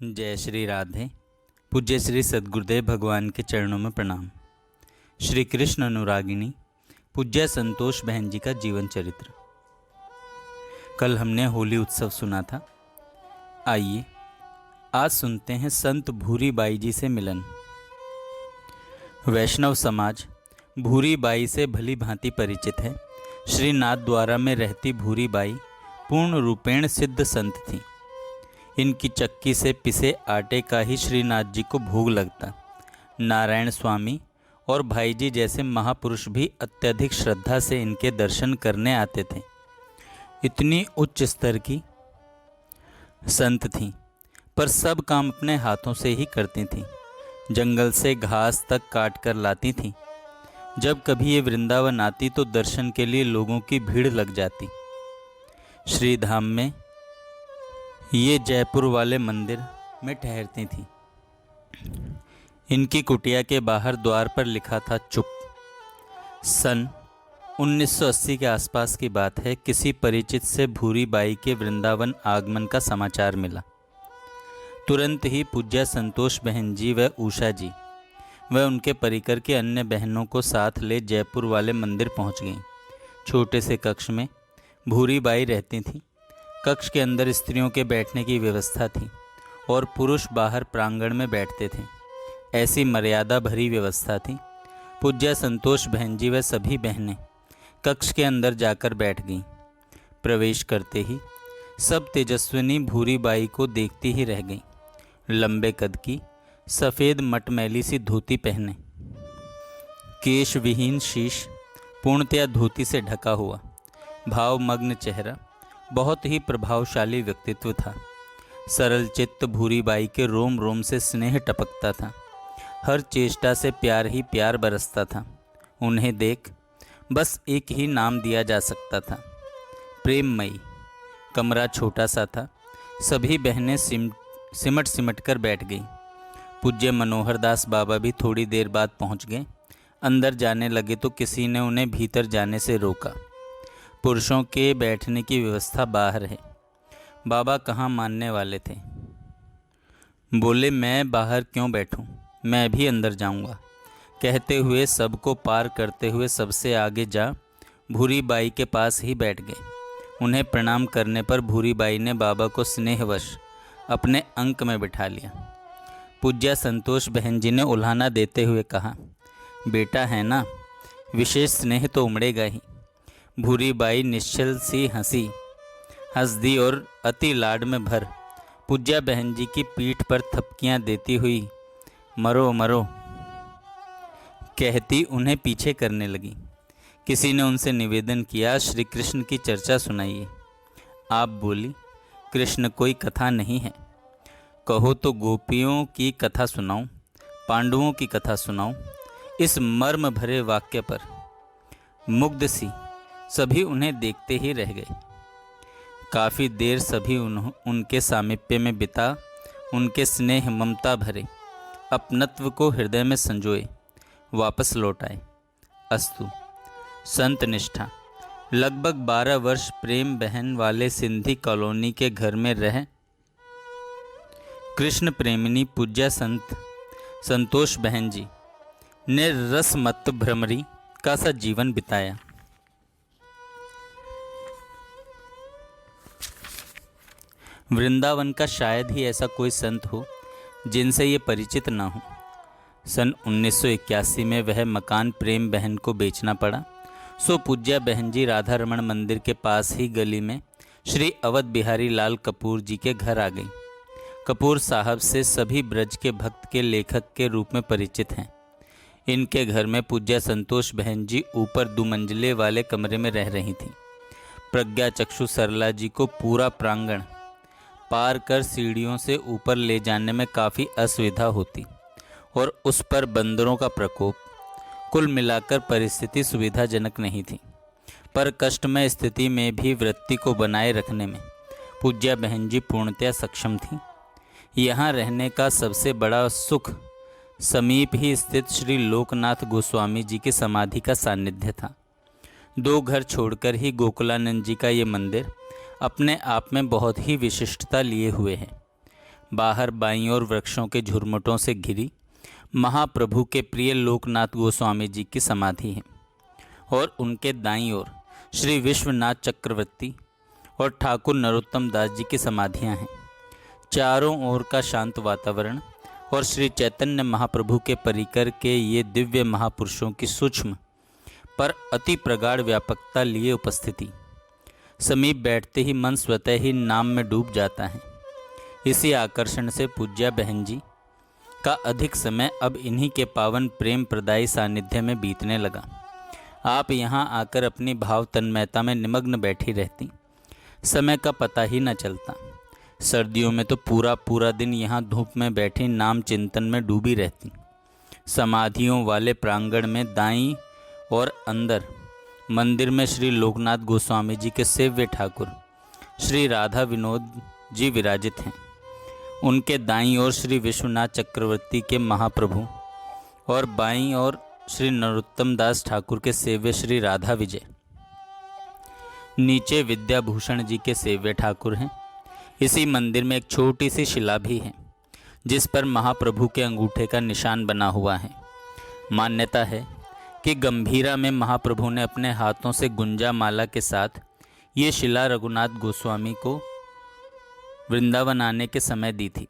जय श्री राधे। पूज्य श्री सद्गुरुदेव भगवान के चरणों में प्रणाम। श्री कृष्ण अनुरागिनी पूज्य संतोष बहन जी का जीवन चरित्र। कल हमने होली उत्सव सुना था। आइए आज सुनते हैं संत भूरी बाई जी से मिलन। वैष्णव समाज भूरी बाई से भली भांति परिचित है। श्री नाथद्वारा में रहती भूरी बाई पूर्ण रूपेण सिद्ध संत थी। इनकी चक्की से पिसे आटे का ही श्रीनाथ जी को भोग लगता। नारायण स्वामी और भाई जी जैसे महापुरुष भी अत्यधिक श्रद्धा से इनके दर्शन करने आते थे। इतनी उच्च स्तर की संत थीं, पर सब काम अपने हाथों से ही करती थीं। जंगल से घास तक काट कर लाती थीं। जब कभी ये वृंदावन आती तो दर्शन के लिए लोगों की भीड़ लग जाती। श्री धाम में ये जयपुर वाले मंदिर में ठहरती थी। इनकी कुटिया के बाहर द्वार पर लिखा था चुप। सन 1980 के आसपास की बात है। किसी परिचित से भूरी बाई के वृंदावन आगमन का समाचार मिला। तुरंत ही पूज्य संतोष बहन जी व उषा जी व उनके परिकर के अन्य बहनों को साथ ले जयपुर वाले मंदिर पहुंच गईं। छोटे से कक्ष में भूरी बाई रहती थीं। कक्ष के अंदर स्त्रियों के बैठने की व्यवस्था थी और पुरुष बाहर प्रांगण में बैठते थे। ऐसी मर्यादा भरी व्यवस्था थी। पूज्य संतोष बहन जी व सभी बहनें कक्ष के अंदर जाकर बैठ गईं। प्रवेश करते ही सब तेजस्विनी भूरी बाई को देखती ही रह गईं। लंबे कद की सफ़ेद मटमैली सी धोती पहने, केश विहीन शीश पूर्णतया धोती से ढका हुआ, भावमग्न चेहरा, बहुत ही प्रभावशाली व्यक्तित्व था। सरल चित्त भूरी बाई के रोम रोम से स्नेह टपकता था। हर चेष्टा से प्यार ही प्यार बरसता था। उन्हें देख बस एक ही नाम दिया जा सकता था, प्रेममयी। कमरा छोटा सा था। सभी बहनें सिमट सिमट कर बैठ गईं। पूज्य मनोहर दास बाबा भी थोड़ी देर बाद पहुंच गए। अंदर जाने लगे तो किसी ने उन्हें भीतर जाने से रोका। पुरुषों के बैठने की व्यवस्था बाहर है। बाबा कहाँ मानने वाले थे। बोले, मैं बाहर क्यों बैठूं, मैं भी अंदर जाऊंगा। कहते हुए सबको पार करते हुए सबसे आगे जा भूरी बाई के पास ही बैठ गए। उन्हें प्रणाम करने पर भूरी बाई ने बाबा को स्नेहवश अपने अंक में बिठा लिया। पूज्य संतोष बहन जी ने उल्हाना देते हुए कहा, बेटा है ना, विशेष स्नेह तो उमड़ेगा ही। भूरी बाई निश्चल सी हंस दी और अति लाड में भर पूज्या बहन जी की पीठ पर थपकियां देती हुई मरो मरो कहती उन्हें पीछे करने लगी। किसी ने उनसे निवेदन किया, श्री कृष्ण की चर्चा सुनाइए। आप बोली, कृष्ण कोई कथा नहीं है। कहो तो गोपियों की कथा सुनाऊं, पांडवों की कथा सुनाऊं। इस मर्म भरे वाक्य पर मुग्ध सी सभी उन्हें देखते ही रह गए। काफ़ी देर सभी उनके सामीप्य में बिता उनके स्नेह ममता भरे अपनत्व को हृदय में संजोए वापस लौट आए। अस्तु। संत निष्ठा। लगभग 12 वर्ष प्रेम बहन वाले सिंधी कॉलोनी के घर में रह कृष्ण प्रेमिनी पूज्य संत संतोष बहन जी ने रसमत भ्रमरी का सा जीवन बिताया। वृंदावन का शायद ही ऐसा कोई संत हो जिनसे ये परिचित ना हो। सन 1981 में वह मकान प्रेम बहन को बेचना पड़ा। सो पूज्य बहन जी राधा रमण मंदिर के पास ही गली में श्री अवध बिहारी लाल कपूर जी के घर आ गई। कपूर साहब से सभी ब्रज के भक्त के लेखक के रूप में परिचित हैं। इनके घर में पूज्य संतोष बहन जी ऊपर 2 मंजिले वाले कमरे में रह रही थीं। प्रज्ञा चक्षु सरला जी को पूरा प्रांगण पार कर सीढ़ियों से ऊपर ले जाने में काफ़ी असुविधा होती और उस पर बंदरों का प्रकोप। कुल मिलाकर परिस्थिति सुविधाजनक नहीं थी, पर कष्टमय स्थिति में भी वृत्ति को बनाए रखने में पूज्या बहन जी पूर्णतया सक्षम थीं। यहाँ रहने का सबसे बड़ा सुख समीप ही स्थित श्री लोकनाथ गोस्वामी जी की समाधि का सानिध्य था। 2 घर छोड़कर ही गोकुलानंद जी का ये मंदिर अपने आप में बहुत ही विशिष्टता लिए हुए है। बाहर बाईं ओर वृक्षों के झुरमुटों से घिरी महाप्रभु के प्रिय लोकनाथ गोस्वामी जी की समाधि है और उनके दाईं ओर श्री विश्वनाथ चक्रवर्ती और ठाकुर नरोत्तम दास जी की समाधियां हैं। चारों ओर का शांत वातावरण और श्री चैतन्य महाप्रभु के परिकर के ये दिव्य महापुरुषों की सूक्ष्म पर अति प्रगाढ़ व्यापकता लिए उपस्थिति, समीप बैठते ही मन स्वतः ही नाम में डूब जाता है। इसी आकर्षण से पूज्या बहन जी का अधिक समय अब इन्हीं के पावन प्रेम प्रदायी सानिध्य में बीतने लगा। आप यहाँ आकर अपनी भाव तन्मयता में निमग्न बैठी रहती, समय का पता ही न चलता। सर्दियों में तो पूरा पूरा दिन यहाँ धूप में बैठी नाम चिंतन में डूबी रहती। समाधियों वाले प्रांगण में दाईं और अंदर मंदिर में श्री लोकनाथ गोस्वामी जी के सेव्य ठाकुर श्री राधा विनोद जी विराजित हैं। उनके दाईं ओर श्री विश्वनाथ चक्रवर्ती के महाप्रभु और बाईं ओर श्री नरोत्तम दास ठाकुर के सेव्य श्री राधा विजय। नीचे विद्याभूषण जी के सेव्य ठाकुर हैं। इसी मंदिर में एक छोटी सी शिला भी है जिस पर महाप्रभु के अंगूठे का निशान बना हुआ है। मान्यता है कि गंभीरा में महाप्रभु ने अपने हाथों से गुंजा माला के साथ ये शिला रघुनाथ गोस्वामी को वृंदावन आने के समय दी थी।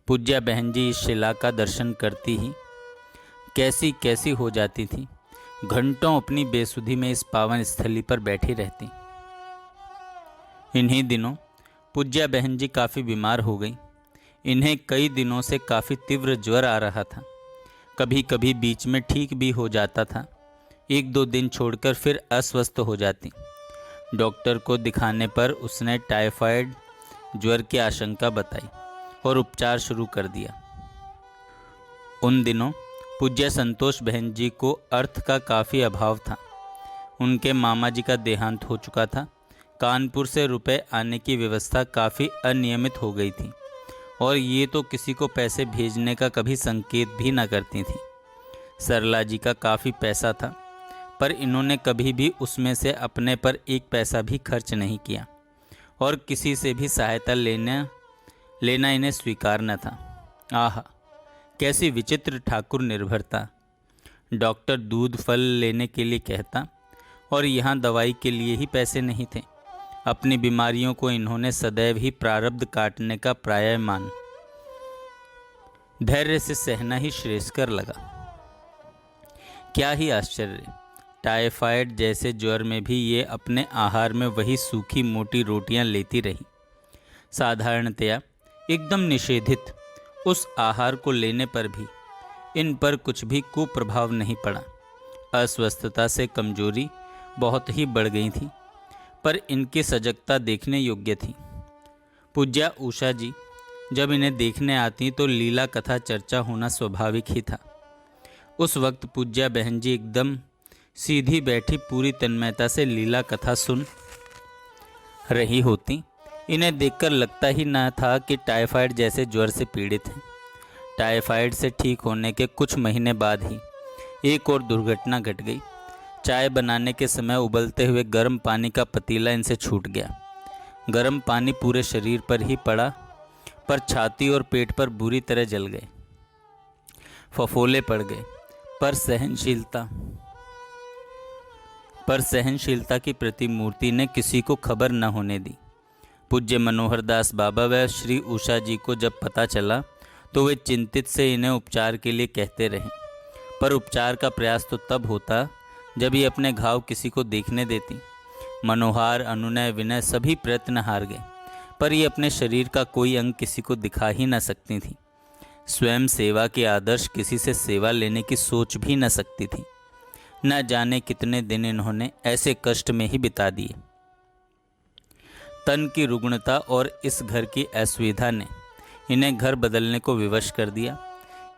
पूज्या बहन जी इस शिला का दर्शन करती ही कैसी कैसी हो जाती थी। घंटों अपनी बेसुधी में इस पावन स्थली पर बैठी रहती। इन्हीं दिनों पूज्या बहन जी काफ़ी बीमार हो गई। इन्हें कई दिनों से काफ़ी तीव्र ज्वर आ रहा था। कभी कभी बीच में ठीक भी हो जाता था, एक दो दिन छोड़कर फिर अस्वस्थ हो जाती। डॉक्टर को दिखाने पर उसने टाइफाइड ज्वर की आशंका बताई और उपचार शुरू कर दिया। उन दिनों पूज्य संतोष बहन जी को अर्थ का काफ़ी अभाव था। उनके मामा जी का देहांत हो चुका था। कानपुर से रुपए आने की व्यवस्था काफ़ी अनियमित हो गई थी और ये तो किसी को पैसे भेजने का कभी संकेत भी न करती थी। सरला जी का काफ़ी पैसा था पर इन्होंने कभी भी उसमें से अपने पर एक पैसा भी खर्च नहीं किया और किसी से भी सहायता लेना इन्हें स्वीकार न था। आह, कैसी विचित्र ठाकुर निर्भरता। डॉक्टर दूध फल लेने के लिए कहता और यहाँ दवाई के लिए ही पैसे नहीं थे। अपनी बीमारियों को इन्होंने सदैव ही प्रारब्ध काटने का प्रायः मान धैर्य से सहना ही श्रेयस्कर लगा। क्या ही आश्चर्य, टाइफाइड जैसे ज्वर में भी ये अपने आहार में वही सूखी मोटी रोटियां लेती रही। साधारणतया एकदम निषेधित उस आहार को लेने पर भी इन पर कुछ भी कुप्रभाव नहीं पड़ा। अस्वस्थता से कमजोरी बहुत ही बढ़ गई थी पर इनकी सजगता देखने योग्य थी। पूज्या उषा जी जब इन्हें देखने आती तो लीला कथा चर्चा होना स्वाभाविक ही था। उस वक्त पूज्या बहन जी एकदम सीधी बैठी पूरी तन्मयता से लीला कथा सुन रही होती। इन्हें देखकर लगता ही न था कि टाइफाइड जैसे ज्वर से पीड़ित हैं। टाइफाइड से ठीक होने के कुछ महीने बाद ही एक और दुर्घटना घट गई। चाय बनाने के समय उबलते हुए गर्म पानी का पतीला इनसे छूट गया। गर्म पानी पूरे शरीर पर ही पड़ा पर छाती और पेट पर बुरी तरह जल गए। फफोले पड़ गए पर सहनशीलता की प्रतिमूर्ति ने किसी को खबर न होने दी। पूज्य मनोहर दास बाबा व श्री उषा जी को जब पता चला तो वे चिंतित से इन्हें उपचार के लिए कहते रहे। पर उपचार का प्रयास तो तब होता जब ये अपने घाव किसी को देखने देती। मनोहार, अनुनय, विनय सभी प्रयत्न हार गए पर ये अपने शरीर का कोई अंग किसी को दिखा ही न सकती थी। स्वयं सेवा के आदर्श किसी से सेवा लेने की सोच भी न सकती थी। न जाने कितने दिन इन्होंने ऐसे कष्ट में ही बिता दिए। तन की रुग्णता और इस घर की असुविधा ने इन्हें घर बदलने को विवश कर दिया।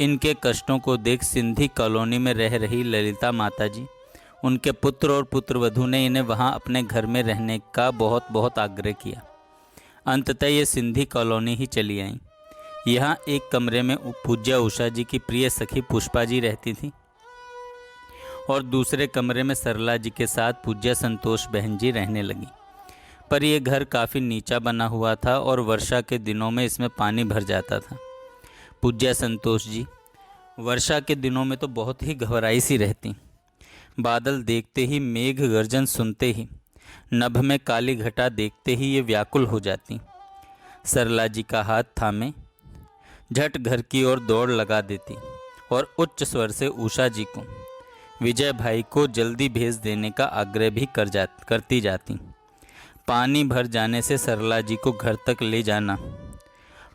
इनके कष्टों को देख सिंधी कॉलोनी में रह रही ललिता माता जी, उनके पुत्र और पुत्रवधू ने इन्हें वहां अपने घर में रहने का बहुत बहुत आग्रह किया। अंततः ये सिंधी कॉलोनी ही चली आईं। यहाँ एक कमरे में पूज्या उषा जी की प्रिय सखी पुष्पा जी रहती थी और दूसरे कमरे में सरला जी के साथ पूज्या संतोष बहन जी रहने लगी। पर यह घर काफ़ी नीचा बना हुआ था और वर्षा के दिनों में इसमें पानी भर जाता था। पूज्य संतोष जी वर्षा के दिनों में तो बहुत ही घबराई सी रहती। बादल देखते ही, मेघ गर्जन सुनते ही, नभ में काली घटा देखते ही ये व्याकुल हो जाती। सरला जी का हाथ थामे झट घर की ओर दौड़ लगा देती और उच्च स्वर से उषा जी को, विजय भाई को जल्दी भेज देने का आग्रह भी करती जाती। पानी भर जाने से सरला जी को घर तक ले जाना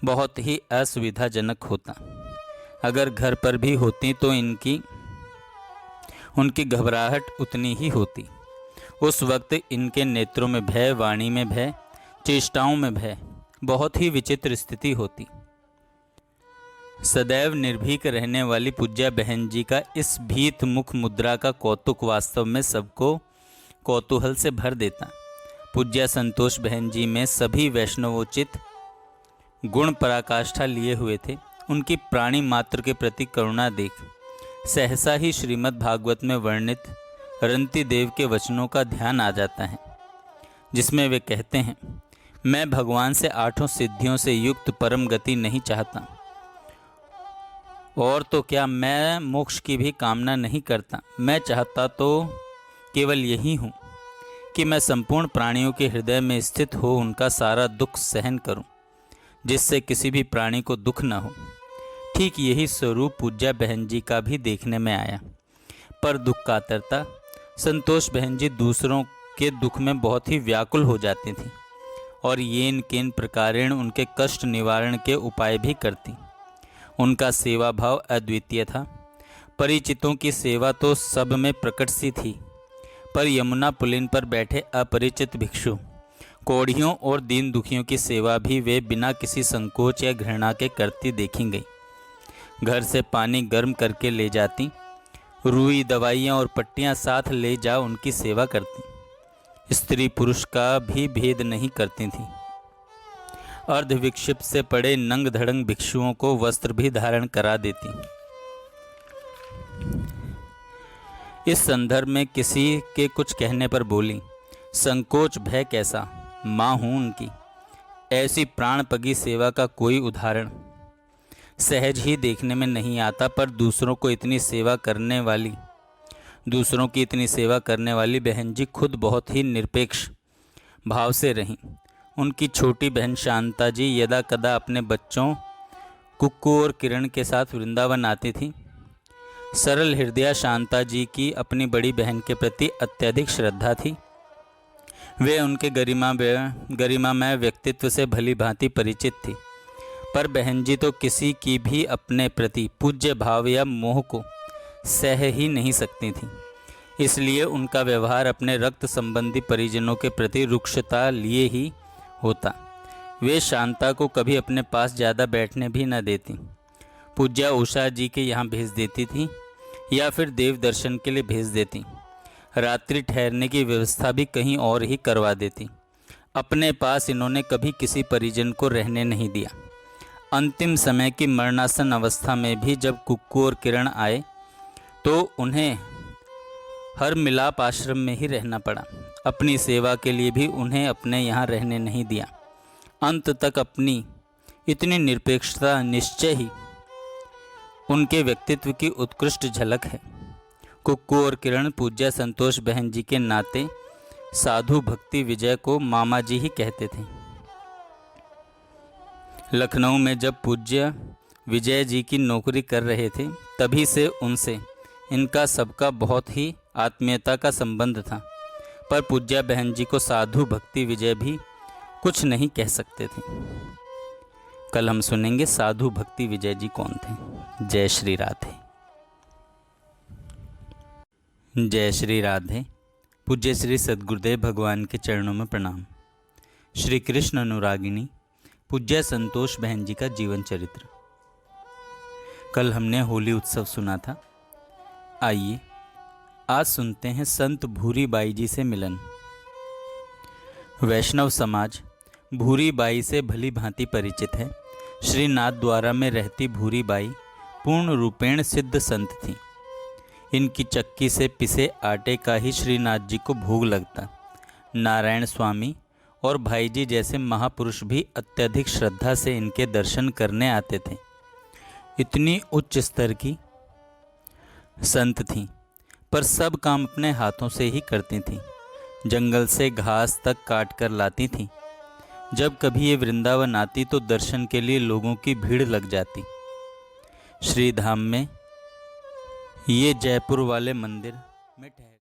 बहुत ही असुविधाजनक होता। अगर घर पर भी होती तो उनकी घबराहट उतनी ही होती। उस वक्त इनके नेत्रों में भय, वाणी में भय, चेष्टाओं में भय, बहुत ही विचित्र स्थिति होती। सदैव निर्भीक रहने वाली पूज्या बहन जी का इस भीत मुख मुद्रा का कौतुक वास्तव में सबको कौतूहल से भर देता। पूज्या संतोष बहन जी में सभी वैष्णवोचित गुण पराकाष्ठा लिए हुए थे। उनकी प्राणी मात्र के प्रति करुणा देख सहसा ही श्रीमद् भागवत में वर्णित रंती देव के वचनों का ध्यान आ जाता है, जिसमें वे कहते हैं, मैं भगवान से 8 सिद्धियों से युक्त परम गति नहीं चाहता, और तो क्या मैं मोक्ष की भी कामना नहीं करता। मैं चाहता तो केवल यही हूँ कि मैं संपूर्ण प्राणियों के हृदय में स्थित हो उनका सारा दुख सहन करूं, जिससे किसी भी प्राणी को दुख न हो। ठीक यही स्वरूप पूज्या बहन जी का भी देखने में आया। पर दुख कातरता संतोष बहन जी दूसरों के दुख में बहुत ही व्याकुल हो जाती थी और येन केन प्रकारेण उनके कष्ट निवारण के उपाय भी करती। उनका सेवा भाव अद्वितीय था। परिचितों की सेवा तो सब में प्रकट सी थी, पर यमुना पुलिन पर बैठे अपरिचित भिक्षु, कोढ़ियों और दीन दुखियों की सेवा भी वे बिना किसी संकोच या घृणा के करती देखी गई। घर से पानी गर्म करके ले जाती, रुई, दवाइयाँ और पट्टियाँ साथ ले जा उनकी सेवा करती। स्त्री पुरुष का भी भेद नहीं करती थी। अर्धविक्षिप्त से पड़े नंग धड़ंग भिक्षुओं को वस्त्र भी धारण करा देती। इस संदर्भ में किसी के कुछ कहने पर बोली, संकोच भय कैसा, माँ हूँ उनकी। ऐसी प्राणपगी सेवा का कोई उदाहरण सहज ही देखने में नहीं आता, पर दूसरों की इतनी सेवा करने वाली बहन जी खुद बहुत ही निरपेक्ष भाव से रहीं। उनकी छोटी बहन शांता जी यदा कदा अपने बच्चों कुक्कू और किरण के साथ वृंदावन आती थी। सरल हृदया शांता जी की अपनी बड़ी बहन के प्रति अत्यधिक श्रद्धा थी। वे उनके गरिमामय व्यक्तित्व से भली भांति परिचित थी, पर बहन जी तो किसी की भी अपने प्रति पूज्य भाव या मोह को सह ही नहीं सकती थी। इसलिए उनका व्यवहार अपने रक्त संबंधी परिजनों के प्रति रुक्षता लिए ही होता। वे शांता को कभी अपने पास ज़्यादा बैठने भी न देती। पूज्या उषा जी के यहाँ भेज देती थी या फिर देव दर्शन के लिए भेज देती। रात्रि ठहरने की व्यवस्था भी कहीं और ही करवा देती। अपने पास इन्होंने कभी किसी परिजन को रहने नहीं दिया। अंतिम समय की मरणासन अवस्था में भी जब कुक्कू और किरण आए तो उन्हें हर मिलाप आश्रम में ही रहना पड़ा। अपनी सेवा के लिए भी उन्हें अपने यहाँ रहने नहीं दिया। अंत तक अपनी इतनी निरपेक्षता निश्चय ही उनके व्यक्तित्व की उत्कृष्ट झलक है। कुक्कू और किरण पूज्या संतोष बहन जी के नाते साधु भक्ति विजय को मामा जी ही कहते थे। लखनऊ में जब पूज्य विजय जी की नौकरी कर रहे थे, तभी से उनसे इनका सबका बहुत ही आत्मीयता का संबंध था, पर पूज्या बहन जी को साधु भक्ति विजय भी कुछ नहीं कह सकते थे। कल हम सुनेंगे साधु भक्ति विजय जी कौन थे। जय श्री राधे। जय श्री राधे। पूज्य श्री सद्गुरुदेव भगवान के चरणों में प्रणाम। श्री कृष्ण अनुरागिनी पूज्य संतोष बहन जी का जीवन चरित्र। कल हमने होली उत्सव सुना था। आइए आज सुनते हैं संत भूरी बाई जी से मिलन। वैष्णव समाज भूरी बाई से भली भांति परिचित है। श्री नाथद्वारा में रहती भूरी बाई पूर्ण रूपेण सिद्ध संत थी। इनकी चक्की से पिसे आटे का ही श्रीनाथ जी को भोग लगता। नारायण स्वामी और भाई जी जैसे महापुरुष भी अत्यधिक श्रद्धा से इनके दर्शन करने आते थे। इतनी उच्च स्तर की संत थीं, पर सब काम अपने हाथों से ही करती थीं। जंगल से घास तक काट कर लाती थीं। जब कभी ये वृंदावन आती तो दर्शन के लिए लोगों की भीड़ लग जाती। श्री धाम में ये जयपुर वाले मंदिर में ठहर